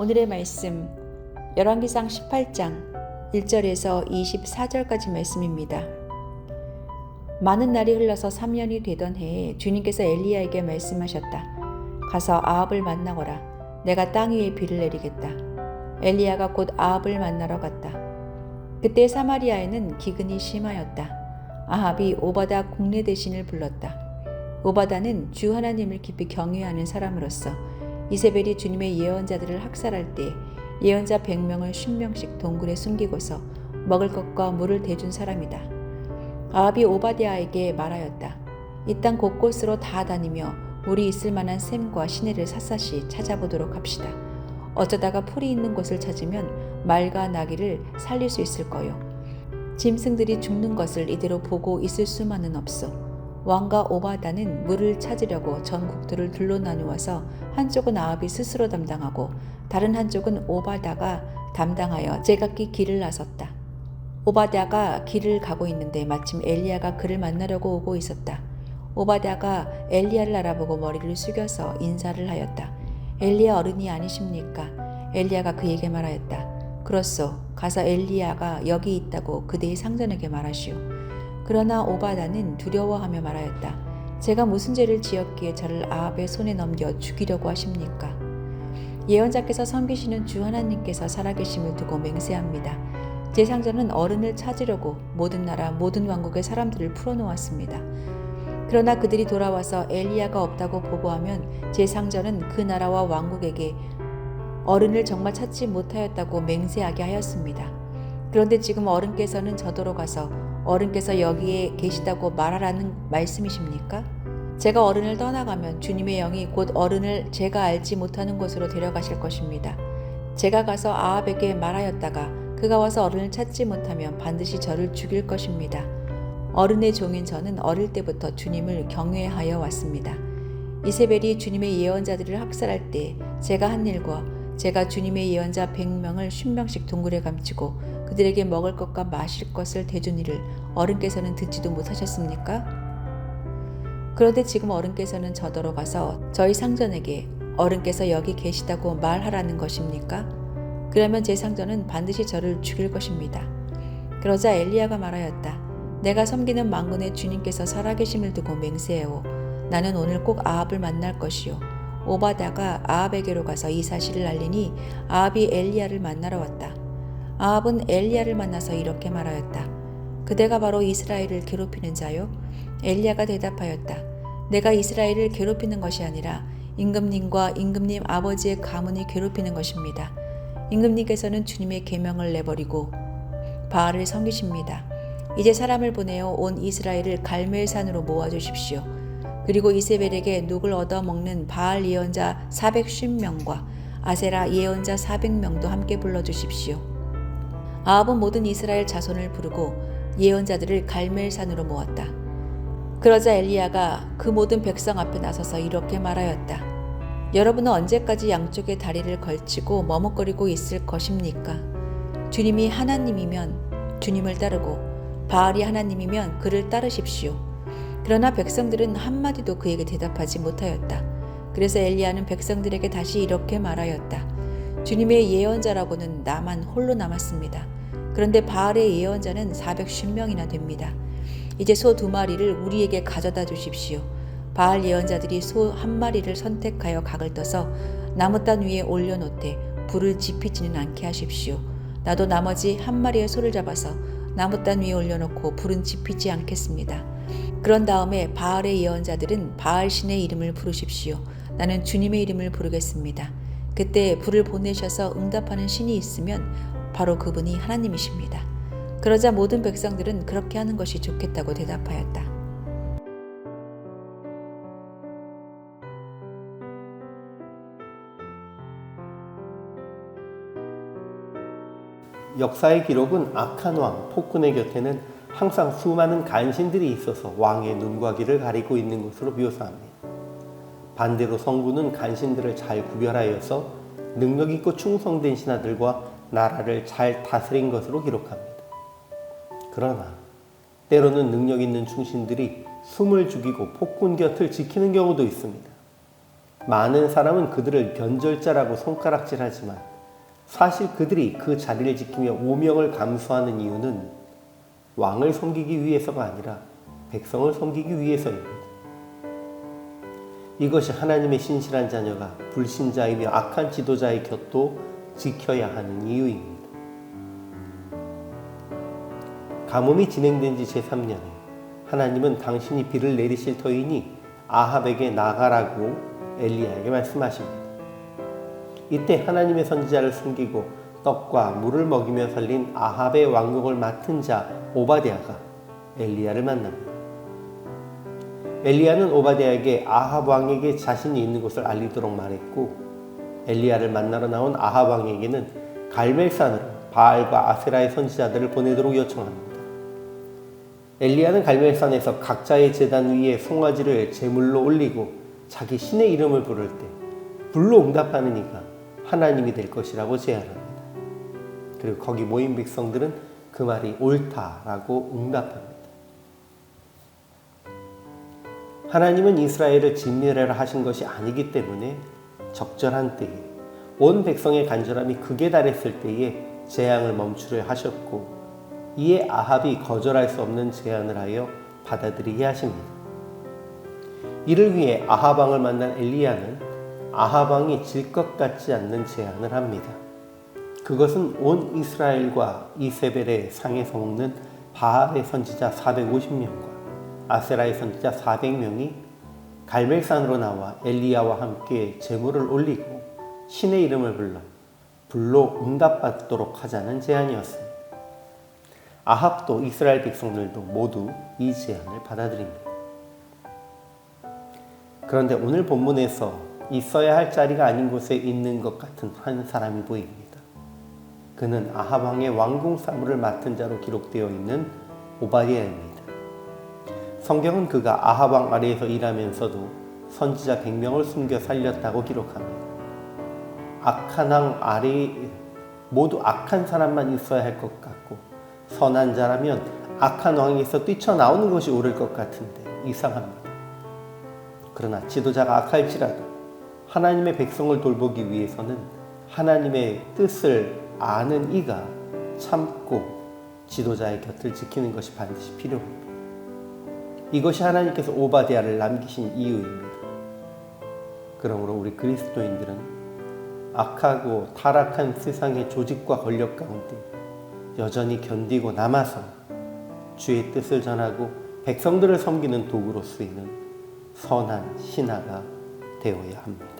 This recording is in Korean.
오늘의 말씀 열왕기상 18장 1절에서 24절까지 말씀입니다. 많은 날이 흘러서 3년이 되던 해에 주님께서 엘리야에게 말씀하셨다. 가서 아합을 만나거라. 내가 땅 위에 비를 내리겠다. 엘리야가 곧 아합을 만나러 갔다. 그때 사마리아에는 기근이 심하였다. 아합이 오바다 국내 대신을 불렀다. 오바다는 주 하나님을 깊이 경외하는 사람으로서 이세벨이 주님의 예언자들을 학살할 때 예언자 100명을 50명씩 동굴에 숨기고서 먹을 것과 물을 대준 사람이다. 아합이 오바댜에게 말하였다. 이 땅 곳곳으로 다 다니며 물이 있을 만한 샘과 시내를 샅샅이 찾아보도록 합시다. 어쩌다가 풀이 있는 곳을 찾으면 말과 나귀를 살릴 수 있을 거요. 짐승들이 죽는 것을 이대로 보고 있을 수만은 없소. 왕과 오바다는 물을 찾으려고 전 국토를 둘러 나누어서 한쪽은 아합이 스스로 담당하고 다른 한쪽은 오바다가 담당하여 제각기 길을 나섰다. 오바다가 길을 가고 있는데 마침 엘리야가 그를 만나려고 오고 있었다. 오바다가 엘리야를 알아보고 머리를 숙여서 인사를 하였다. 엘리야 어른이 아니십니까? 엘리야가 그에게 말하였다. 그렇소. 가서 엘리야가 여기 있다고 그대의 상전에게 말하시오. 그러나 오바다는 두려워하며 말하였다. 제가 무슨 죄를 지었기에 저를 아합의 손에 넘겨 죽이려고 하십니까? 예언자께서 섬기시는 주 하나님께서 살아계심을 두고 맹세합니다. 제 상전은 어른을 찾으려고 모든 나라 모든 왕국의 사람들을 풀어놓았습니다. 그러나 그들이 돌아와서 엘리야가 없다고 보고하면 제 상전은 그 나라와 왕국에게 어른을 정말 찾지 못하였다고 맹세하게 하였습니다. 그런데 지금 어른께서는 저더러 가서 어른께서 여기에 계시다고 말하라는 말씀이십니까? 제가 어른을 떠나가면 주님의 영이 곧 어른을 제가 알지 못하는 곳으로 데려가실 것입니다. 제가 가서 아합에게 말하였다가 그가 와서 어른을 찾지 못하면 반드시 저를 죽일 것입니다. 어른의 종인 저는 어릴 때부터 주님을 경외하여 왔습니다. 이세벨이 주님의 예언자들을 학살할 때 제가 한 일과 제가 주님의 예언자 100명을 50명씩 동굴에 감추고 그들에게 먹을 것과 마실 것을 대준 일을 어른께서는 듣지도 못하셨습니까? 그런데 지금 어른께서는 저더러 가서 저희 상전에게 어른께서 여기 계시다고 말하라는 것입니까? 그러면 제 상전은 반드시 저를 죽일 것입니다. 그러자 엘리야가 말하였다. 내가 섬기는 만군의 주님께서 살아계심을 두고 맹세해오. 나는 오늘 꼭 아합을 만날 것이요. 오바다가 아합에게로 가서 이 사실을 알리니 아합이 엘리야를 만나러 왔다. 아합은 엘리야를 만나서 이렇게 말하였다. 그대가 바로 이스라엘을 괴롭히는 자요? 엘리야가 대답하였다. 내가 이스라엘을 괴롭히는 것이 아니라 임금님과 임금님 아버지의 가문이 괴롭히는 것입니다. 임금님께서는 주님의 계명을 내버리고 바알을 섬기십니다. 이제 사람을 보내어 온 이스라엘을 갈멜산으로 모아주십시오. 그리고 이세벨에게 눅을 얻어먹는 바알 예언자 450명과 아세라 예언자 400명도 함께 불러주십시오. 아합은 모든 이스라엘 자손을 부르고 예언자들을 갈멜산으로 모았다. 그러자 엘리야가 그 모든 백성 앞에 나서서 이렇게 말하였다. 여러분은 언제까지 양쪽에 다리를 걸치고 머뭇거리고 있을 것입니까? 주님이 하나님이면 주님을 따르고 바알이 하나님이면 그를 따르십시오. 그러나 백성들은 한마디도 그에게 대답하지 못하였다. 그래서 엘리야는 백성들에게 다시 이렇게 말하였다. 주님의 예언자라고는 나만 홀로 남았습니다. 그런데 바알의 예언자는 450명이나 됩니다. 이제 소 2마리를 우리에게 가져다 주십시오. 바알 예언자들이 소 1마리를 선택하여 각을 떠서 나무단 위에 올려놓되 불을 지피지는 않게 하십시오. 나도 나머지 1마리의 소를 잡아서 나무단 위에 올려놓고 불은 지피지 않겠습니다. 그런 다음에 바알의 예언자들은 바알 신의 이름을 부르십시오. 나는 주님의 이름을 부르겠습니다. 그때 불을 보내셔서 응답하는 신이 있으면 바로 그분이 하나님이십니다. 그러자 모든 백성들은 그렇게 하는 것이 좋겠다고 대답하였다. 역사의 기록은 악한 왕, 폭군의 곁에는 항상 수많은 간신들이 있어서 왕의 눈과 귀를 가리고 있는 것으로 묘사합니다. 반대로 성군은 간신들을 잘 구별하여서 능력 있고 충성된 신하들과 나라를 잘 다스린 것으로 기록합니다. 그러나 때로는 능력 있는 충신들이 숨을 죽이고 폭군 곁을 지키는 경우도 있습니다. 많은 사람은 그들을 변절자라고 손가락질하지만 사실 그들이 그 자리를 지키며 오명을 감수하는 이유는 왕을 섬기기 위해서가 아니라 백성을 섬기기 위해서입니다. 이것이 하나님의 신실한 자녀가 불신자이며 악한 지도자의 곁도 지켜야 하는 이유입니다. 가뭄이 진행된 지 제3년에 하나님은 당신이 비를 내리실 터이니 아합에게 나가라고 엘리야에게 말씀하십니다. 이때 하나님의 선지자를 숨기고 떡과 물을 먹이며 살린 아합의 왕국을 맡은 자 오바댜가 엘리야를 만납니다. 엘리야는 오바댜에게 아합 왕에게 자신이 있는 곳을 알리도록 말했고, 엘리야를 만나러 나온 아합 왕에게는 갈멜산으로 바알과 아세라의 선지자들을 보내도록 요청합니다. 엘리야는 갈멜산에서 각자의 제단 위에 송아지를 제물로 올리고 자기 신의 이름을 부를 때 불로 응답하는 이가 하나님이 될 것이라고 제안합니다. 그리고 거기 모인 백성들은 그 말이 옳다라고 응답합니다. 하나님은 이스라엘을 진멸하라 하신 것이 아니기 때문에 적절한 때에 온 백성의 간절함이 극에 달했을 때에 재앙을 멈추려 하셨고, 이에 아합이 거절할 수 없는 제안을 하여 받아들이게 하십니다. 이를 위해 아합 왕을 만난 엘리야는 아합 왕이 질 것 같지 않는 제안을 합니다. 그것은 온 이스라엘과 이세벨의 상에서 먹는 바알의 선지자 450명과 아세라의 선지자 400명이 갈멜산으로 나와 엘리야와 함께 제물을 올리고 신의 이름을 불러 불로 응답받도록 하자는 제안이었습니다. 아합도 이스라엘 백성들도 모두 이 제안을 받아들입니다. 그런데 오늘 본문에서 있어야 할 자리가 아닌 곳에 있는 것 같은 한 사람이 보입니다. 그는 아합 왕의 왕궁 사무를 맡은 자로 기록되어 있는 오바댜입니다. 성경은 그가 아합 왕 아래에서 일하면서도 선지자 100명을 숨겨 살렸다고 기록합니다. 악한 왕 아래에 모두 악한 사람만 있어야 할 것 같고, 선한 자라면 악한 왕에서 뛰쳐나오는 것이 옳을 것 같은데 이상합니다. 그러나 지도자가 악할지라도 하나님의 백성을 돌보기 위해서는 하나님의 뜻을 아는 이가 참고 지도자의 곁을 지키는 것이 반드시 필요합니다. 이것이 하나님께서 오바댜를 남기신 이유입니다. 그러므로 우리 그리스도인들은 악하고 타락한 세상의 조직과 권력 가운데 여전히 견디고 남아서 주의 뜻을 전하고 백성들을 섬기는 도구로 쓰이는 선한 신하가 되어야 합니다.